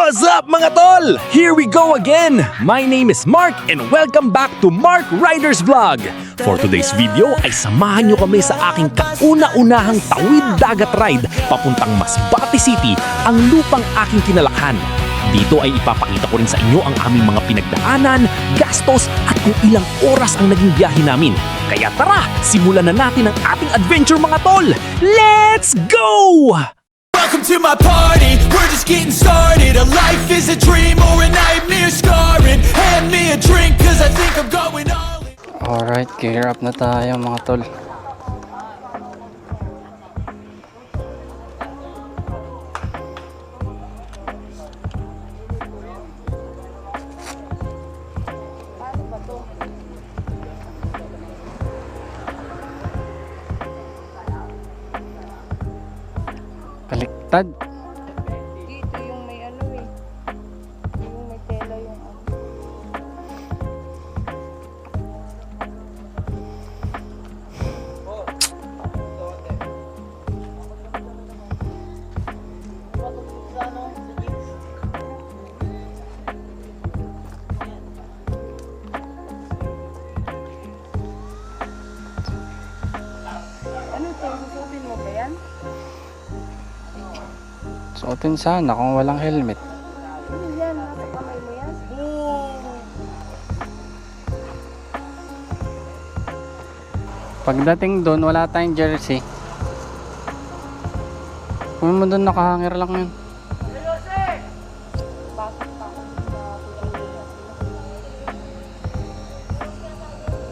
What's up mga tol? Here we go again! My name is Mark and welcome back to Mark Riders Vlog. For today's video ay samahan nyo kami sa aking kauna-unahang tawid dagat ride papuntang Masbate City, ang lupang aking kinalakhan. Dito ay ipapakita ko rin sa inyo ang aming mga pinagdaanan, gastos at kung ilang oras ang naging biyahe namin. Kaya tara, simulan na natin ang ating adventure mga tol! Let's go! Welcome to my party, we're just getting started. A life is a dream or a nightmare scarring. Hand me a drink cause I think I'm going all in. Alright, gear up na tayo mga tol. Baliktad. Dito yung may ano eh. Yung may tela yung ano. Ano to? Susutin mo ba yan? Suotin sana kung walang helmet. Ano yan? Nasa kamay mo yan? Pagdating doon, wala tayong jersey. Kung mo doon nakahangir lang yun. Bakit pa ako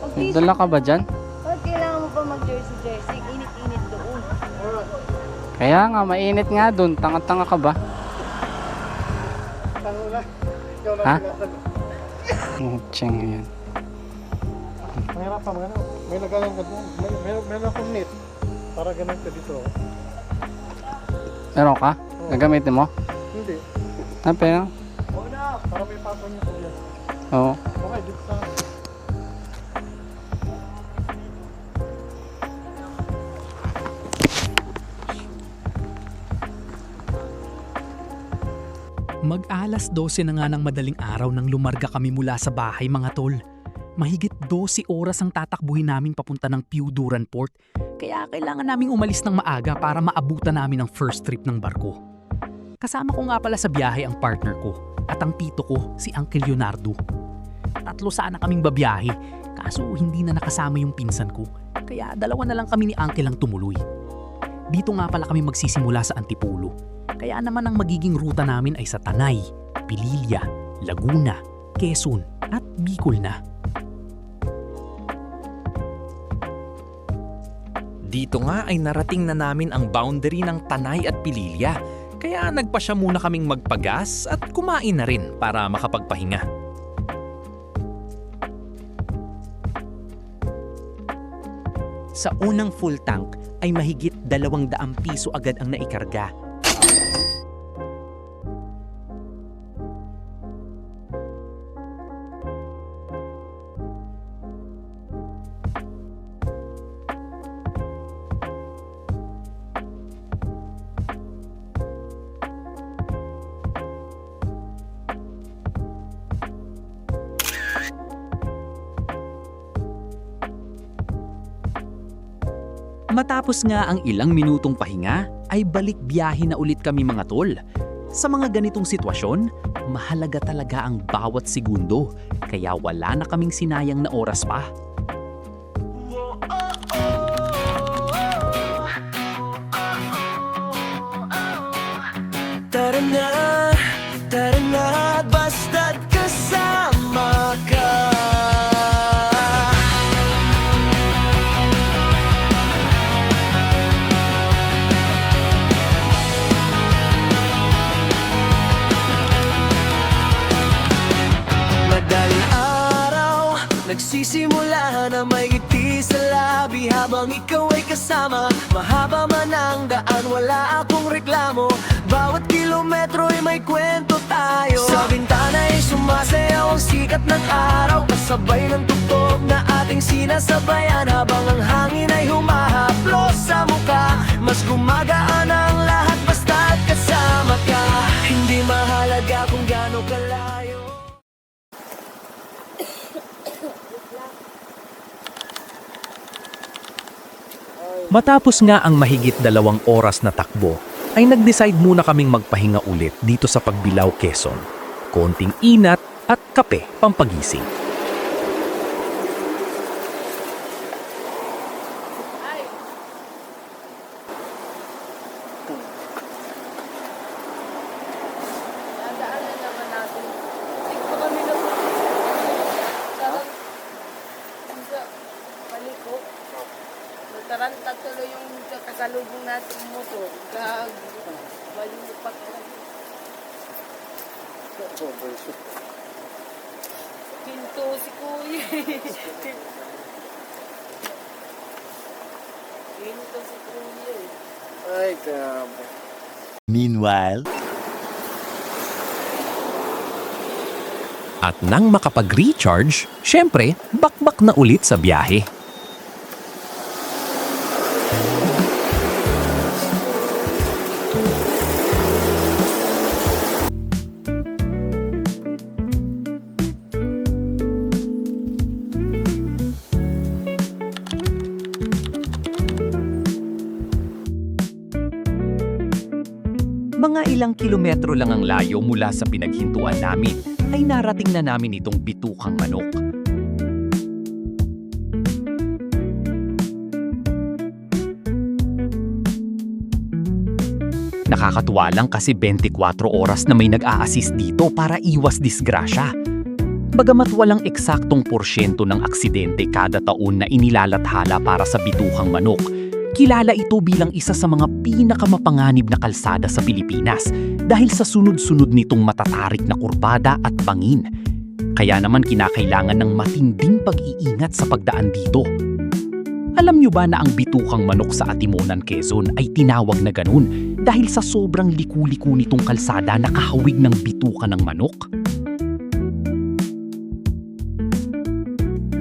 sa Dala ka ba dyan? Bakit kailangan mo pa mag-jersey? Init-init doon. Kaya nga, mainit nga doon. Tanga-tanga ka ba? Ha? Cheng yan. Mahirap pa mga may nagalang ka doon. Meron akong net. Para ganun ka dito. Meron ka? Gagamitin mo? Hindi. Pero? Para may pato niyo po yan. Oo. Okay, dito sa... Mag-alas 12 na nga ng madaling araw nang lumarga kami mula sa bahay mga tol. Mahigit 12 oras ang tatakbuhin namin papunta ng Piuduran Port, kaya kailangan naming umalis ng maaga para maabutan namin ang first trip ng barko. Kasama ko nga pala sa biyahe ang partner ko at ang tito ko si Uncle Leonardo. Tatlo sana kaming babiyahe, kaso hindi na nakasama yung pinsan ko, kaya dalawa na lang kami ni Uncle ang tumuloy. Dito nga pala kami magsisimula sa Antipolo. Kaya naman ang magiging ruta namin ay sa Tanay, Pililla, Laguna, Quezon at Bicol na. Dito nga ay narating na namin ang boundary ng Tanay at Pililla, kaya nagpasya muna kaming magpagas at kumain na rin para makapagpahinga. Sa unang full tank ay mahigit 200 piso agad ang naikarga. Matapos nga ang ilang minutong pahinga, ay balik biyahe na ulit kami mga tol. Sa mga ganitong sitwasyon, mahalaga talaga ang bawat segundo, kaya wala na kaming sinayang na oras pa. Tara na, basta't kasama ka. Madaling araw, nagsisimula na may ngiti sa labi habang ikaw ay kasama. Mahaba man ang daan, wala akong reklamo. Bawat kilometro ay may kwento tayo. Sa bintana ay sumasayaw ang sikat ng araw, kasabay ng tugtog na ating sinasabayan. Habang ang hangin ay humahaplos sa mukha, mas gumagaan ang lahat basta't kasama ka. Hindi mahalaga Matapos nga ang mahigit 2 oras na takbo, ay nag-decide muna kaming magpahinga ulit dito sa Pagbilao, Quezon. Konting inat at kape pampagising. Dadaanan naman natin. Tigpo kami na po. Sarap. Sa paliko. Taranta tuloy yung kasalubong natin motor. Malipat na. Pinto si Kuya. Pinto si Kuya. Ay, grabe. Meanwhile, At nang makapag-recharge, syempre, bakbak na ulit sa biyahe. Mga ilang kilometro lang ang layo mula sa pinaghintuan namin ay narating na namin itong bitukang manok. Nakakatuwa lang kasi 24 oras na may nag-a-assist dito para iwas disgrasya. Bagamat walang eksaktong porsyento ng aksidente kada taon na inilalathala para sa bitukang manok, kilala ito bilang isa sa mga pinakamapanganib na kalsada sa Pilipinas dahil sa sunod-sunod nitong matatarik na kurbada at bangin. Kaya naman kinakailangan ng matinding pag-iingat sa pagdaan dito. Alam niyo ba na ang bitukang manok sa Atimonan, Quezon ay tinawag na ganun dahil sa sobrang liku-liku nitong kalsada na kahawig ng bituka ng manok?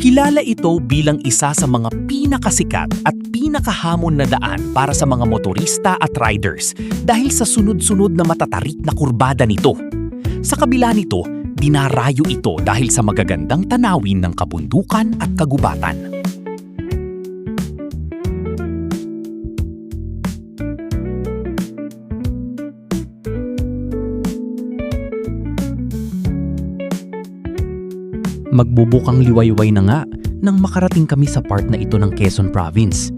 Kilala ito bilang isa sa mga pinakasikat at pinakahamon na daan para sa mga motorista at riders dahil sa sunod-sunod na matatarik na kurbada nito. Sa kabila nito, dinarayo ito dahil sa magagandang tanawin ng kabundukan at kagubatan. Magbubukang liwayway na nga nang makarating kami sa part na ito ng Quezon Province.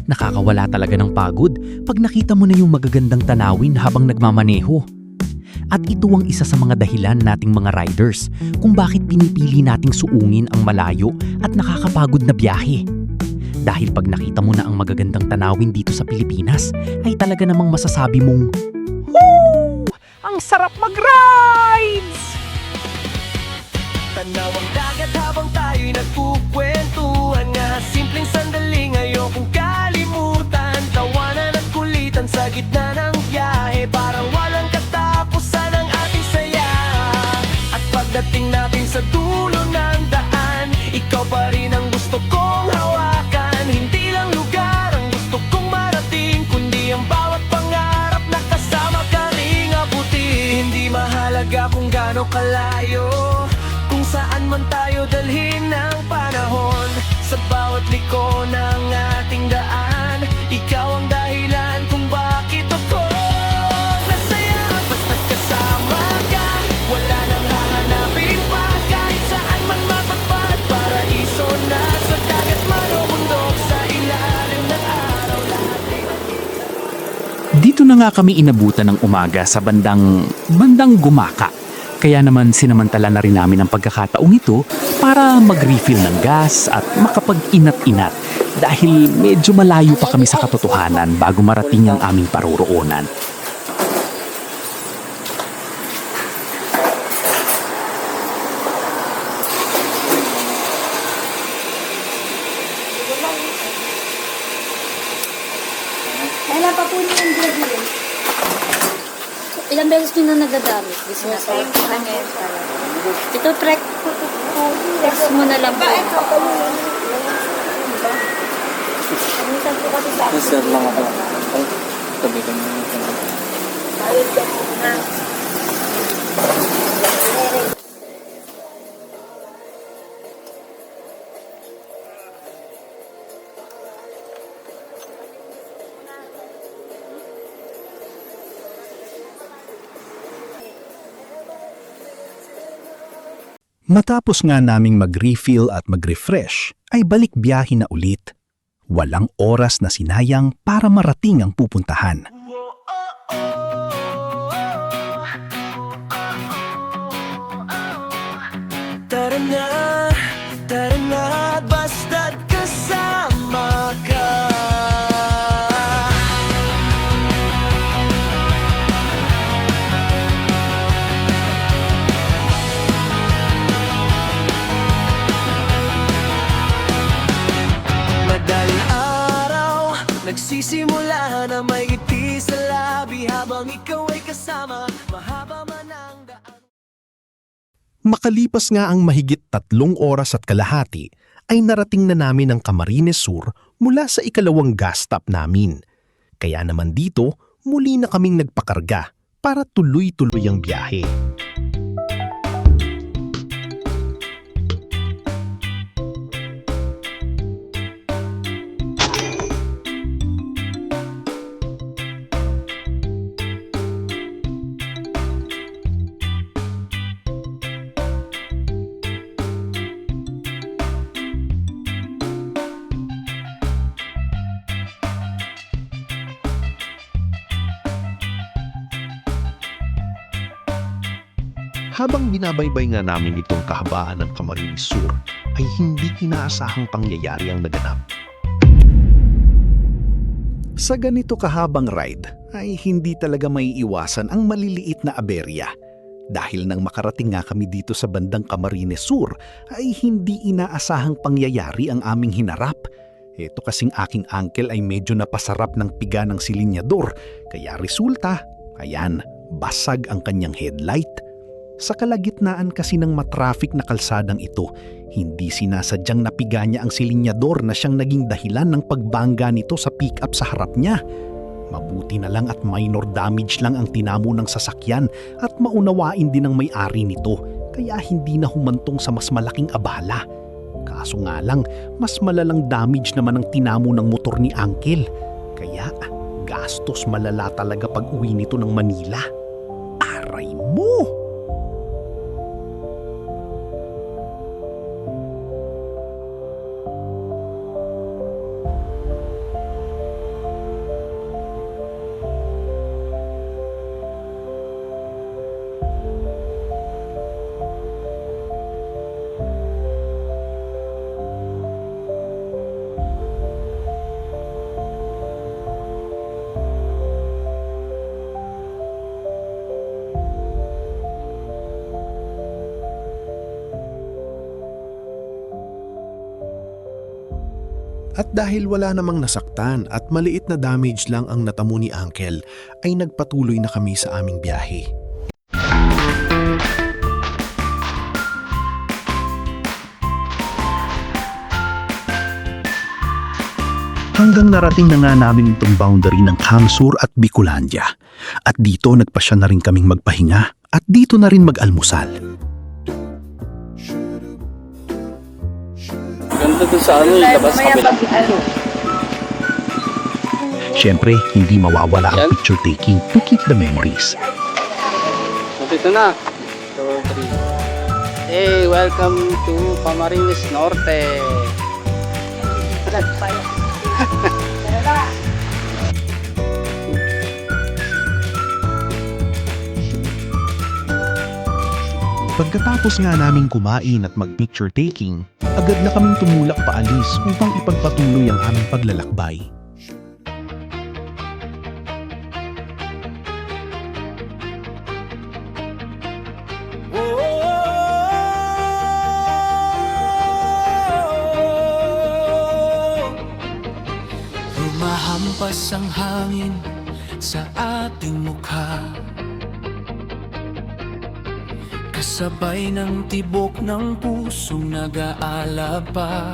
Nakakawala talaga ng pagod pag nakita mo na yung magagandang tanawin habang nagmamaneho. At ito ang isa sa mga dahilan nating mga riders kung bakit pinipili nating suungin ang malayo at nakakapagod na biyahe. Dahil pag nakita mo na ang magagandang tanawin dito sa Pilipinas, ay talaga namang masasabi mong, "Woo! Ang sarap mag-rides!" Tanaw ang dagat habang tayo'y nagkukwentuhan nga simpleng sandali ngayong kalimutan. Tawanan at kulitan sa gitna ng biyahe, parang walang katapusan ang ating saya. At pagdating natin sa dulo ng daan, ikaw pa rin ang gusto kong hawakan. Hindi lang lugar ang gusto kong marating, kundi ang bawat pangarap na kasama ka ring abutin. Hindi mahalaga kung gaano kalayo, kung saan man tayo dalhin ng panahon. Sa bawat liko ng ating daan, ikaw ang dahilan kung bakit ako nasaya. Basta't kasama ka, wala nang hahanapin pa. Kahit saan man mapagpad, paraiso na sa dagat man o bundok, sa ilalim ng araw natin. Dito na nga kami inabutan ng umaga sa bandang Gumaka. Kaya naman sinamantala na rin namin ang pagkakataong ito para mag-refill ng gas at makapag-inat-inat dahil medyo malayo pa kami sa katotohanan bago marating ang aming paroroonan. Kailan pa po niyo yung graduate? Ilang beses nyo na nagagamit? This na sa ngayon pala. Ito, text mo na lang po. Minsan po kasi sa akin. Sir lang ako. Ay, tabi ko na. Bayad ka muna. Matapos nga naming mag-refill at mag-refresh, ay balik biyahe na ulit. Walang oras na sinayang para marating ang pupuntahan. Tara na, basta't kasama ka. Madaling araw, nagsisimula na may ngiti sa labi habang ikaw ay kasama, mahaba man ang daan. Makalipas nga ang mahigit 3 oras at kalahati, ay narating na namin ang Camarines Sur mula sa ikalawang gas stop namin. Kaya naman dito, muli na kaming nagpakarga para tuloy-tuloy ang biyahe. Habang binabaybay nga namin itong kahabaan ng Camarines Sur, ay hindi inaasahang pangyayari ang naganap. Sa ganito kahabang ride, ay hindi talaga may iwasan ang maliliit na aberya. Dahil nang makarating nga kami dito sa bandang Camarines Sur, ay hindi inaasahang pangyayari ang aming hinarap. Ito kasing aking uncle ay medyo napasarap ng piga ng silinyador, kaya resulta, ayan, basag ang kanyang headlight. Sa kalagitnaan kasi ng matraffic na kalsadang ito, hindi sinasadyang napiga niya ang silinyador na siyang naging dahilan ng pagbangga nito sa pick-up sa harap niya. Mabuti na lang at minor damage lang ang tinamo ng sasakyan at maunawain din ng may-ari nito, kaya hindi na humantong sa mas malaking abala. Kaso nga lang, mas malalang damage naman ang tinamo ng motor ni Uncle. Kaya gastos malala talaga pag uwi nito ng Manila. Aray mo! At dahil wala namang nasaktan at maliit na damage lang ang natamo ni Uncle, ay nagpatuloy na kami sa aming biyahe. Hanggang narating na nga namin itong boundary ng Camsur at Bicolandia. At dito nagpasya na rin kaming magpahinga at dito na rin mag-almusal. Ganda dun sa labas kapila. Siyempre, hindi mawawala ang picture taking to keep the memories. So, dito na. 2, 3. Hey, welcome to Camarines Norte. Pagkatapos nga naming kumain at mag-picture taking, agad na kaming tumulak paalis upang ipagpatuloy ang aming paglalakbay. Humahampas ang hangin sa ating mukha, kasabay ng tibok ng pusong nag-aalab pa.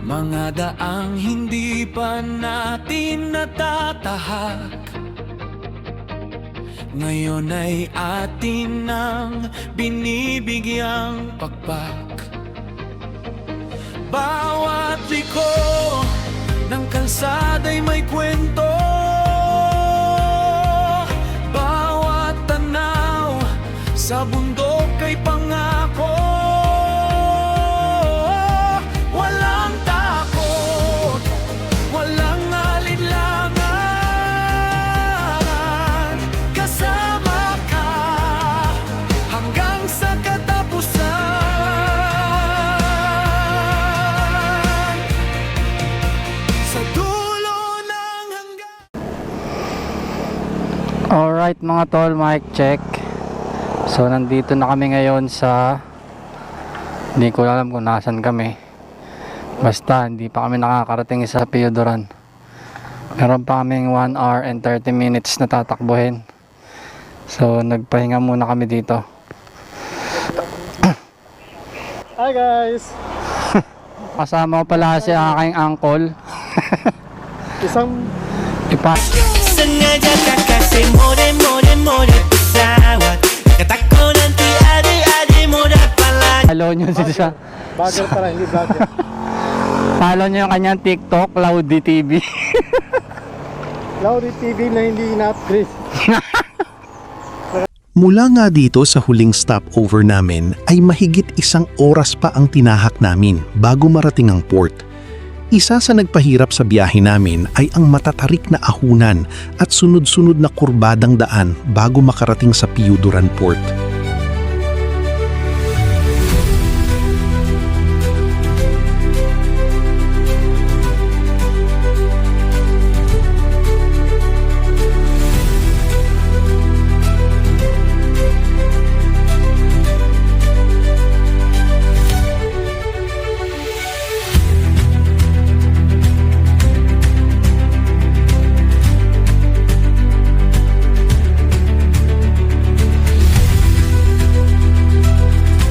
Mga daang hindi pa natin natatahak, ngayon ay atin nang binibigyang pakpak. Bawat liko ng kalsada'y may kwento, bawat tanaw sa bundok Alright mga tol, mic check. So nandito na kami ngayon sa, hindi ko alam kung nasan kami. Basta hindi pa kami nakakarating sa Piuduran. Meron pa kaming 1 hour and 30 minutes na tatakbuhin. So nagpahinga muna kami dito. Hi guys! Kasama ko pala si aking uncle. Isang Sengaja tak kasih mode pesawat. Kataku nanti adik-adik mau dapat lagi. Follow nyo siya. bagger pala, hindi vlogger. Follow nyo yung kanyang TikTok, Laudy TV. Laudy TV na hindi na-upgrade. Mula nga dito sa huling stopover namin ay mahigit 1 oras pa ang tinahak namin bago marating ang port. Isa sa nagpahirap sa biyahe namin ay ang matatarik na ahunan at sunod-sunod na kurbadang daan bago makarating sa Piuduran Port.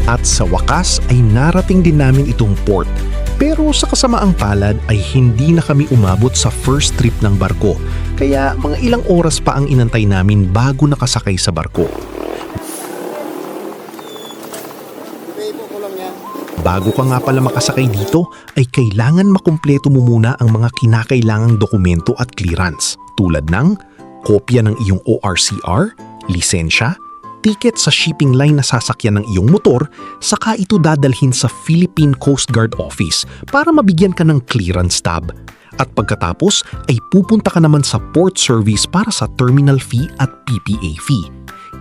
At sa wakas ay narating din namin itong port. Pero sa kasamaang palad ay hindi na kami umabot sa first trip ng barko. Kaya mga ilang oras pa ang inantay namin bago nakasakay sa barko. Bago ka nga pala makasakay dito ay kailangan makumpleto mo muna ang mga kinakailangang dokumento at clearance. Tulad ng kopya ng iyong ORCR, lisensya, ticket sa shipping line na sasakyan ng iyong motor, saka ito dadalhin sa Philippine Coast Guard Office para mabigyan ka ng clearance tab. At pagkatapos ay pupunta ka naman sa port service para sa terminal fee at PPA fee.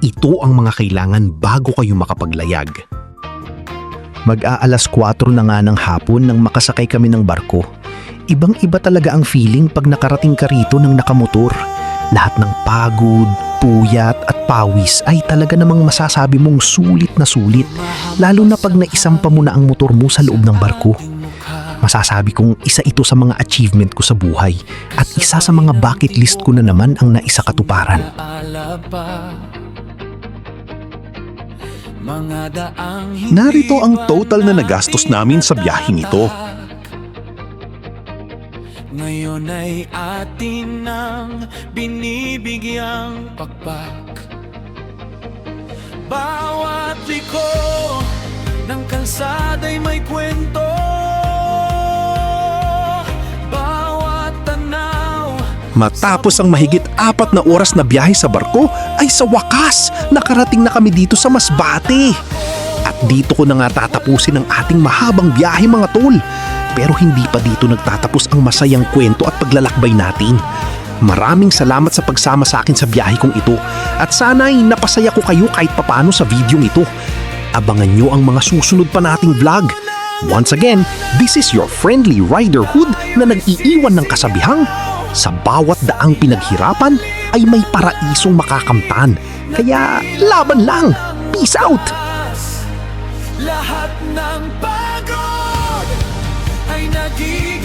Ito ang mga kailangan bago kayo makapaglayag. Mag-aalas 4 na nga ng hapon nang makasakay kami ng barko. Ibang-iba talaga ang feeling pag nakarating ka rito ng nakamotor. Lahat ng pagod, puyat at pawis ay talaga namang masasabi mong sulit na sulit, lalo na pag naisampa mo na ang motor mo sa loob ng barko. Masasabi kong isa ito sa mga achievement ko sa buhay at isa sa mga bucket list ko na naman ang naisakatuparan. Narito ang total na nagastos namin sa biyaheng ito. Ngayon ay atin ang binibigyang pakpak. Bawat liko ng kalsada'y may kwento. Bawat tanaw. Matapos ang mahigit 4 na oras na biyahe sa barko, ay sa wakas nakarating na kami dito sa Masbate. At dito ko na nga tatapusin ang ating mahabang biyahe mga tol. Pero hindi pa dito nagtatapos ang masayang kwento at paglalakbay natin. Maraming salamat sa pagsama sa akin sa biyahe kong ito at sana'y napasaya ko kayo kahit papano sa video ito. Abangan nyo ang mga susunod pa nating vlog. Once again, this is your friendly riderhood na nag-iiwan ng kasabihang sa bawat daang pinaghirapan ay may paraisong makakamtan. Kaya laban lang! Peace out! Lahat ng pagod ay naging